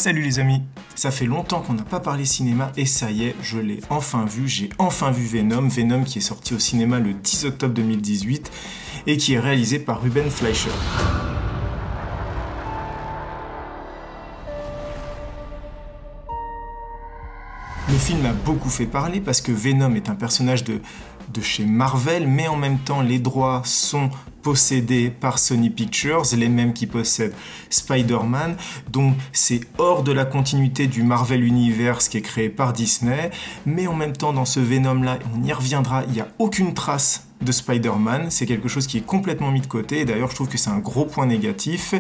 Salut les amis, ça fait longtemps qu'on n'a pas parlé cinéma et ça y est, je l'ai enfin vu, j'ai enfin vu Venom qui est sorti au cinéma le 10 octobre 2018 et qui est réalisé par Ruben Fleischer. Le film a beaucoup fait parler parce que Venom est un personnage de chez Marvel, mais en même temps les droits sont possédés par Sony Pictures, les mêmes qui possèdent Spider-Man, donc c'est hors de la continuité du Marvel Universe qui est créé par Disney, mais en même temps dans ce Venom-là, on y reviendra, il n'y a aucune trace de Spider-Man, c'est quelque chose qui est complètement mis de côté, et d'ailleurs je trouve que c'est un gros point négatif,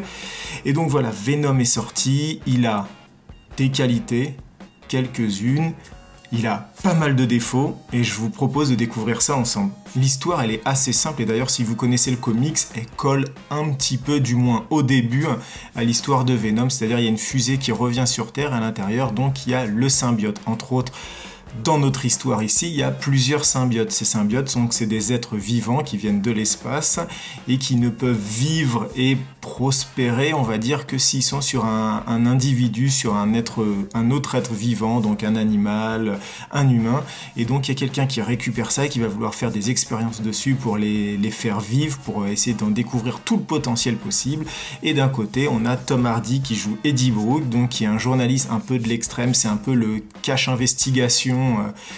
et donc voilà, Venom est sorti, il a des qualités, quelques-unes, il a pas mal de défauts et je vous propose de découvrir ça ensemble. L'histoire elle est assez simple et d'ailleurs si vous connaissez le comics, elle colle un petit peu du moins au début à l'histoire de Venom, c'est-à-dire il y a une fusée qui revient sur Terre à l'intérieur, donc il y a le symbiote entre autres. Dans notre histoire ici, il y a plusieurs symbiotes. Ces symbiotes, c'est des êtres vivants qui viennent de l'espace et qui ne peuvent vivre et prospérer, on va dire, que s'ils sont sur un individu, sur un autre être vivant, donc un animal, un humain. Et donc, il y a quelqu'un qui récupère ça et qui va vouloir faire des expériences dessus pour les faire vivre, pour essayer d'en découvrir tout le potentiel possible. Et d'un côté, on a Tom Hardy qui joue Eddie Brock, donc qui est un journaliste un peu de l'extrême, c'est un peu le cache investigation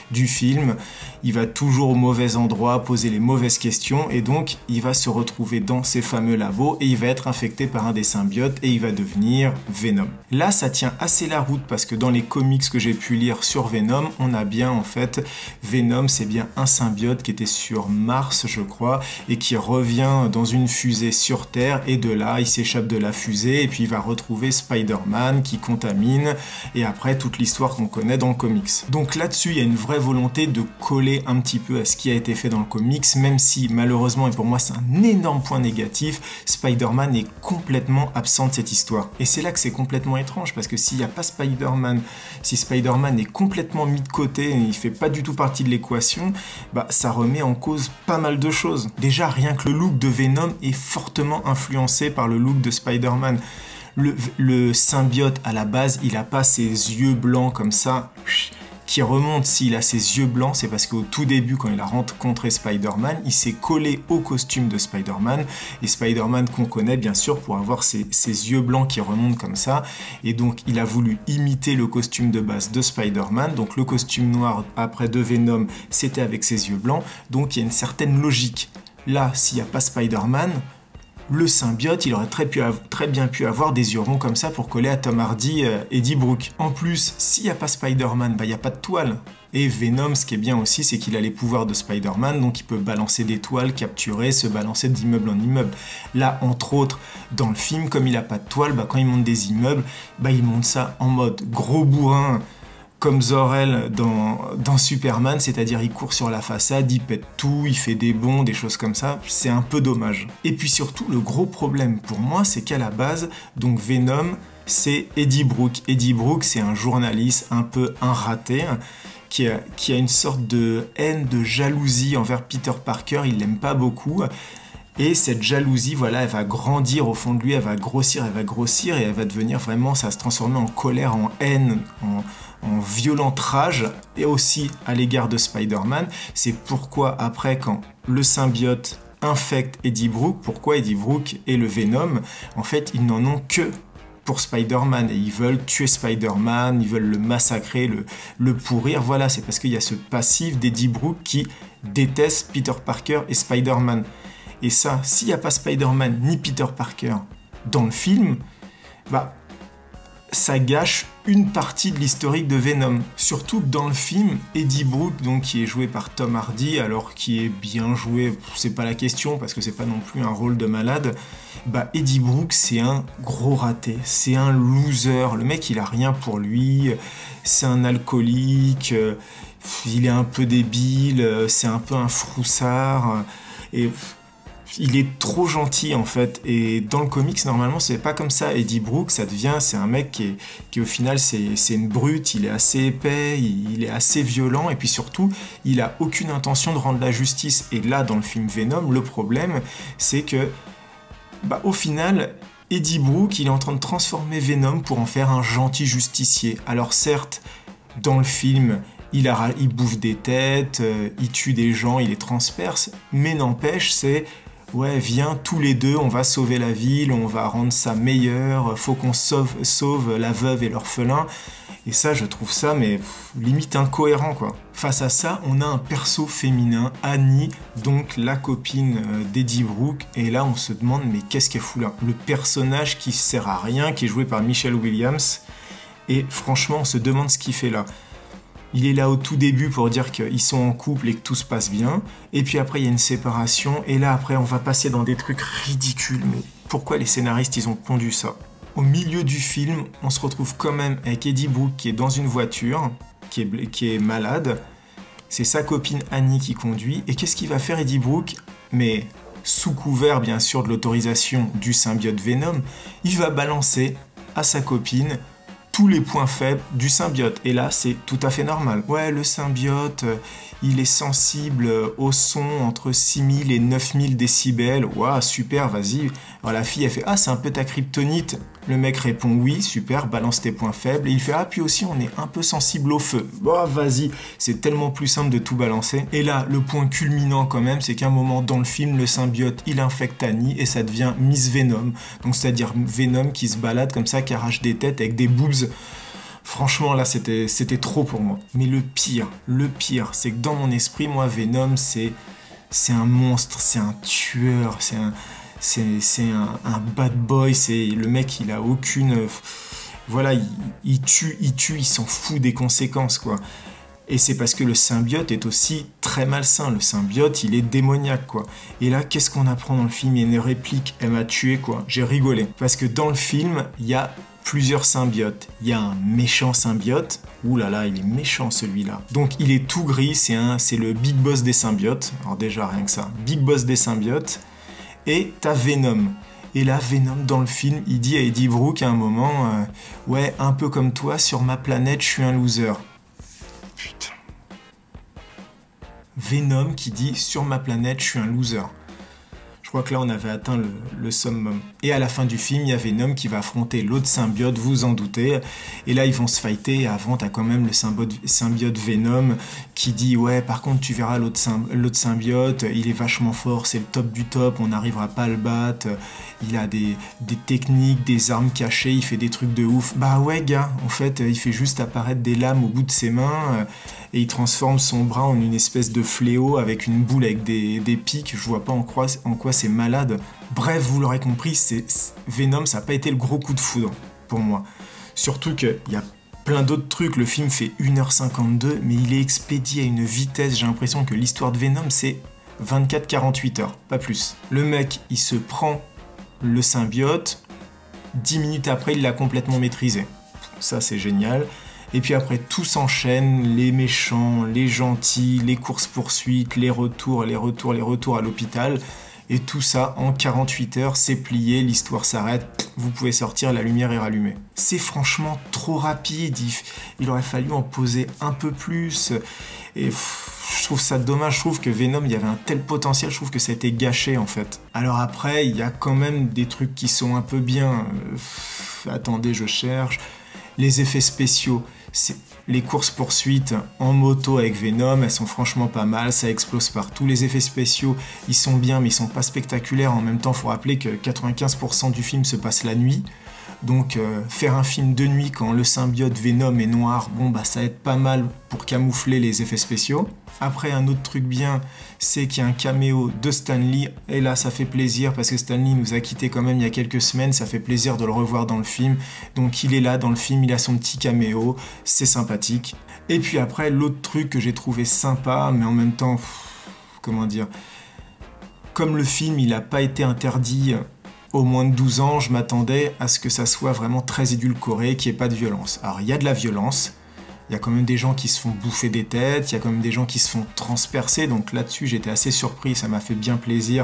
du film. Il va toujours au mauvais endroit, poser les mauvaises questions et donc il va se retrouver dans ces fameux labos et il va être infecté par un des symbiotes et il va devenir Venom. Là, ça tient assez la route parce que dans les comics que j'ai pu lire sur Venom, on a bien en fait, Venom c'est bien un symbiote qui était sur Mars je crois et qui revient dans une fusée sur Terre et de là il s'échappe de la fusée et puis il va retrouver Spider-Man qui contamine et après toute l'histoire qu'on connaît dans le comics. Donc là-dessus il y a une vraie volonté de coller un petit peu à ce qui a été fait dans le comics, même si malheureusement, et pour moi c'est un énorme point négatif, Spider-Man est complètement absent de cette histoire. Et c'est là que c'est complètement étrange, parce que s'il n'y a pas Spider-Man, si Spider-Man est complètement mis de côté, et il fait pas du tout partie de l'équation, bah ça remet en cause pas mal de choses. Déjà, rien que le look de Venom est fortement influencé par le look de Spider-Man. Le symbiote, à la base, il a pas ses yeux blancs comme ça, qui remonte. S'il a ses yeux blancs, c'est parce qu'au tout début, quand il a rencontré Spider-Man, il s'est collé au costume de Spider-Man, et Spider-Man qu'on connaît bien sûr pour avoir ses yeux blancs qui remontent comme ça, et donc il a voulu imiter le costume de base de Spider-Man, donc le costume noir après de Venom, c'était avec ses yeux blancs, donc il y a une certaine logique. Là, s'il n'y a pas Spider-Man, le symbiote, il aurait très bien pu avoir des yeux ronds comme ça pour coller à Tom Hardy, Eddie Brock. En plus, s'il n'y a pas Spider-Man, bah il n'y a pas de toile. Et Venom, ce qui est bien aussi, c'est qu'il a les pouvoirs de Spider-Man, donc il peut balancer des toiles, capturer, se balancer d'immeuble en immeuble. Là, entre autres, dans le film, comme il n'a pas de toile, bah quand il monte des immeubles, bah il monte ça en mode gros bourrin, comme Zor-El dans Superman, c'est-à-dire il court sur la façade, il pète tout, il fait des bonds, des choses comme ça, c'est un peu dommage. Et puis surtout, le gros problème pour moi, c'est qu'à la base, donc Venom, c'est Eddie Brock. Eddie Brock, c'est un journaliste un peu un raté, qui a une sorte de haine, de jalousie envers Peter Parker, il l'aime pas beaucoup. Et cette jalousie, voilà, elle va grandir au fond de lui, elle va grossir, et elle va devenir vraiment, ça va se transformer en colère, en haine, en violente rage, et aussi à l'égard de Spider-Man. C'est pourquoi après, quand le symbiote infecte Eddie Brock, pourquoi Eddie Brock et le Venom, en fait, ils n'en ont que pour Spider-Man, et ils veulent tuer Spider-Man, ils veulent le massacrer, le pourrir, voilà, c'est parce qu'il y a ce passif d'Eddie Brock qui déteste Peter Parker et Spider-Man. Et ça, s'il n'y a pas Spider-Man ni Peter Parker dans le film, bah, ça gâche une partie de l'historique de Venom. Surtout que dans le film, Eddie Brock, donc, qui est joué par Tom Hardy, alors qui est bien joué, c'est pas la question, parce que c'est pas non plus un rôle de malade, bah Eddie Brock, c'est un gros raté, c'est un loser, le mec il a rien pour lui, c'est un alcoolique, il est un peu débile, c'est un peu un froussard, et il est trop gentil en fait, et dans le comics normalement c'est pas comme ça. Eddie Brock, c'est un mec qui au final c'est une brute, il est assez épais, il est assez violent, et puis surtout il a aucune intention de rendre la justice. Et là dans le film Venom, le problème c'est que bah au final Eddie Brook, il est en train de transformer Venom pour en faire un gentil justicier. Alors certes, dans le film, il bouffe des têtes, il tue des gens, il les transperce, mais n'empêche, c'est ouais, viens tous les deux, on va sauver la ville, on va rendre ça meilleur, faut qu'on sauve la veuve et l'orphelin. Et ça, je trouve ça, mais limite incohérent, quoi. Face à ça, on a un perso féminin, Annie, donc la copine d'Eddie Brook. Et là, on se demande, mais qu'est-ce qu'elle fout là? Le personnage qui sert à rien, qui est joué par Michelle Williams. Et franchement, on se demande ce qu'il fait là. Il est là au tout début pour dire qu'ils sont en couple et que tout se passe bien. Et puis après, il y a une séparation. Et là, après, on va passer dans des trucs ridicules. Mais pourquoi les scénaristes, ils ont pondu ça? Au milieu du film, on se retrouve quand même avec Eddie Brook qui est dans une voiture, qui est malade. C'est sa copine Annie qui conduit. Et qu'est-ce qu'il va faire Eddie Brook? Mais sous couvert bien sûr de l'autorisation du symbiote Venom, il va balancer à sa copine tous les points faibles du symbiote. Et là, c'est tout à fait normal. Ouais, le symbiote, il est sensible au son entre 6000 et 9000 décibels. Ouah, super, vas-y. Alors la fille, elle fait « Ah, c'est un peu ta kryptonite ?» Le mec répond « Oui, super, balance tes points faibles. » Et il fait « Ah, puis aussi, on est un peu sensible au feu. » Bah, vas-y, c'est tellement plus simple de tout balancer. Et là, le point culminant quand même, c'est qu'à un moment dans le film, le symbiote, il infecte Annie et ça devient Miss Venom. Donc, c'est-à-dire Venom qui se balade comme ça, qui arrache des têtes avec des boobs. Franchement, là, c'était trop pour moi. Mais le pire, c'est que dans mon esprit, moi, Venom, c'est un monstre, c'est un tueur, c'est un bad boy, c'est le mec, il a aucune... Voilà, il tue, il s'en fout des conséquences, quoi. Et c'est parce que le symbiote est aussi très malsain. Le symbiote, il est démoniaque, quoi. Et là, qu'est-ce qu'on apprend dans le film? Il y a une réplique, elle m'a tué, quoi. J'ai rigolé. Parce que dans le film, il y a plusieurs symbiotes. Il y a un méchant symbiote. Ouh là là, il est méchant celui-là. Donc il est tout gris, c'est le big boss des symbiotes. Alors déjà, rien que ça. Big boss des symbiotes. Et t'as Venom. Et là, Venom, dans le film, il dit à Eddie Brook à un moment ouais, un peu comme toi, sur ma planète, je suis un loser. Putain. Venom qui dit, sur ma planète, je suis un loser. Je crois que là, on avait atteint le summum. Et à la fin du film, il y a Venom qui va affronter l'autre symbiote, vous en doutez. Et là, ils vont se fighter. Et avant, t'as quand même le symbiote Venom qui dit « Ouais, par contre, tu verras l'autre symbiote, il est vachement fort, c'est le top du top, on n'arrivera pas à le battre. Il a des techniques, des armes cachées, il fait des trucs de ouf. » Bah ouais, gars, en fait, il fait juste apparaître des lames au bout de ses mains et il transforme son bras en une espèce de fléau avec une boule avec des pics. Je vois pas en quoi c'est malade. Bref, vous l'aurez compris, Venom, ça n'a pas été le gros coup de foudre pour moi. Surtout qu'il y a plein d'autres trucs. Le film fait 1h52, mais il est expédié à une vitesse. J'ai l'impression que l'histoire de Venom, c'est 24-48 heures, pas plus. Le mec, il se prend le symbiote. 10 minutes après, il l'a complètement maîtrisé. Ça, c'est génial. Et puis après, tout s'enchaîne, les méchants, les gentils, les courses-poursuites, les retours à l'hôpital. Et tout ça, en 48 heures, c'est plié, l'histoire s'arrête, vous pouvez sortir, la lumière est rallumée. C'est franchement trop rapide, il aurait fallu en poser un peu plus. Et je trouve ça dommage, je trouve que Venom, il y avait un tel potentiel, je trouve que ça a été gâché en fait. Alors après, il y a quand même des trucs qui sont un peu bien. Attendez, je cherche. Les effets spéciaux, les courses-poursuites en moto avec Venom, elles sont franchement pas mal, ça explose partout. Les effets spéciaux, ils sont bien, mais ils sont pas spectaculaires. En même temps, il faut rappeler que 95% du film se passe la nuit. Donc faire un film de nuit quand le symbiote Venom est noir, bon bah ça aide pas mal pour camoufler les effets spéciaux. Après, un autre truc bien, c'est qu'il y a un caméo de Stan Lee, et là ça fait plaisir parce que Stan Lee nous a quittés quand même il y a quelques semaines, ça fait plaisir de le revoir dans le film. Donc il est là dans le film, il a son petit caméo, c'est sympathique. Et puis après, l'autre truc que j'ai trouvé sympa, mais en même temps, comment dire, comme le film il n'a pas été interdit au moins de 12 ans, je m'attendais à ce que ça soit vraiment très édulcoré, qu'il n'y ait pas de violence. Alors il y a de la violence, il y a quand même des gens qui se font bouffer des têtes, il y a quand même des gens qui se font transpercer, donc là-dessus j'étais assez surpris, ça m'a fait bien plaisir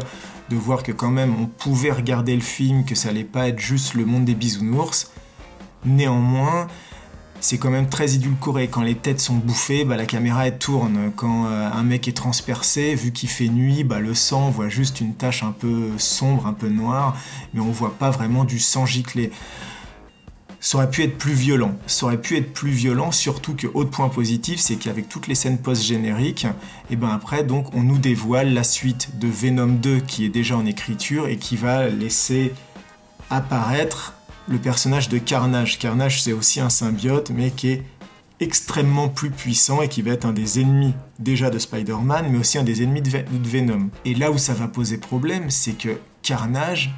de voir que quand même on pouvait regarder le film, que ça allait pas être juste le monde des bisounours. Néanmoins, c'est quand même très édulcoré. Quand les têtes sont bouffées, bah, la caméra elle tourne. Quand un mec est transpercé, vu qu'il fait nuit, bah, le sang, on voit juste une tache un peu sombre, un peu noire, mais on voit pas vraiment du sang gicler. Ça aurait pu être plus violent. Ça aurait pu être plus violent, surtout que, autre point positif, c'est qu'avec toutes les scènes post-génériques, et ben après, donc, on nous dévoile la suite de Venom 2 qui est déjà en écriture et qui va laisser apparaître le personnage de Carnage. Carnage, c'est aussi un symbiote, mais qui est extrêmement plus puissant et qui va être un des ennemis déjà de Spider-Man, mais aussi un des ennemis de Venom. Et là où ça va poser problème, c'est que Carnage,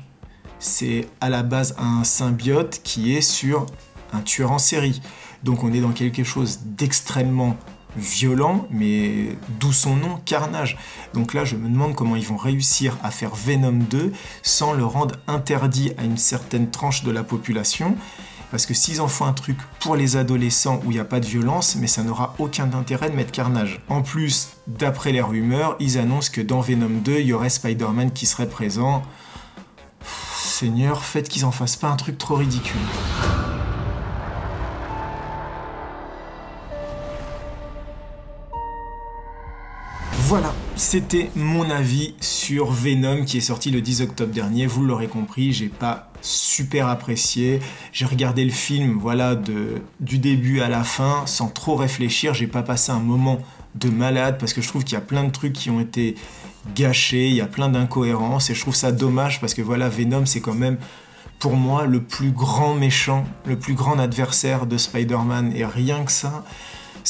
c'est à la base un symbiote qui est sur un tueur en série. Donc on est dans quelque chose d'extrêmement violent, mais d'où son nom, Carnage. Donc là, je me demande comment ils vont réussir à faire Venom 2 sans le rendre interdit à une certaine tranche de la population. Parce que s'ils en font un truc pour les adolescents où il n'y a pas de violence, mais ça n'aura aucun intérêt de mettre Carnage. En plus, d'après les rumeurs, ils annoncent que dans Venom 2, il y aurait Spider-Man qui serait présent. Seigneur, faites qu'ils en fassent pas un truc trop ridicule. Voilà, c'était mon avis sur Venom qui est sorti le 10 octobre dernier. Vous l'aurez compris, j'ai pas super apprécié. J'ai regardé le film, voilà, du début à la fin, sans trop réfléchir. J'ai pas passé un moment de malade parce que je trouve qu'il y a plein de trucs qui ont été gâchés, il y a plein d'incohérences et je trouve ça dommage parce que voilà, Venom c'est quand même pour moi le plus grand méchant, le plus grand adversaire de Spider-Man et rien que ça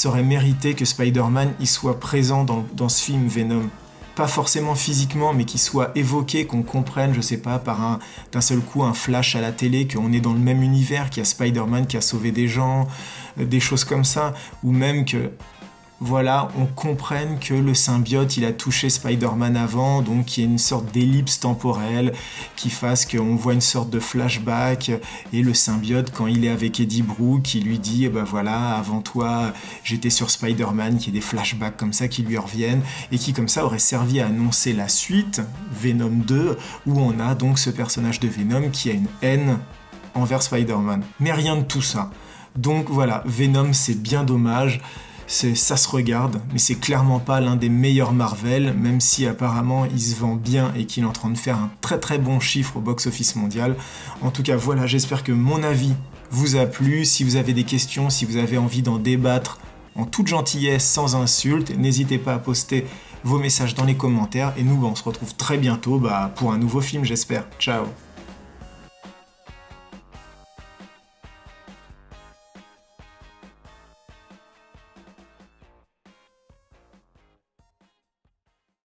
aurait mérité que Spider-Man y soit présent dans ce film Venom. Pas forcément physiquement, mais qu'il soit évoqué, qu'on comprenne, je sais pas, par d'un seul coup un flash à la télé, qu'on est dans le même univers, qu'il y a Spider-Man qui a sauvé des gens, des choses comme ça, ou même que voilà, on comprenne que le symbiote, il a touché Spider-Man avant, donc qu'il y ait une sorte d'ellipse temporelle qui fasse qu'on voit une sorte de flashback, et le symbiote, quand il est avec Eddie Brock, qui lui dit, eh ben voilà, avant toi, j'étais sur Spider-Man, qu'il y ait des flashbacks comme ça qui lui reviennent, et qui comme ça aurait servi à annoncer la suite, Venom 2, où on a donc ce personnage de Venom qui a une haine envers Spider-Man. Mais rien de tout ça. Donc voilà, Venom, c'est bien dommage. Ça se regarde, mais c'est clairement pas l'un des meilleurs Marvel, même si apparemment il se vend bien et qu'il est en train de faire un très très bon chiffre au box-office mondial. En tout cas, voilà, j'espère que mon avis vous a plu. Si vous avez des questions, si vous avez envie d'en débattre en toute gentillesse, sans insulte, n'hésitez pas à poster vos messages dans les commentaires. Et nous, on se retrouve très bientôt pour un nouveau film, j'espère. Ciao!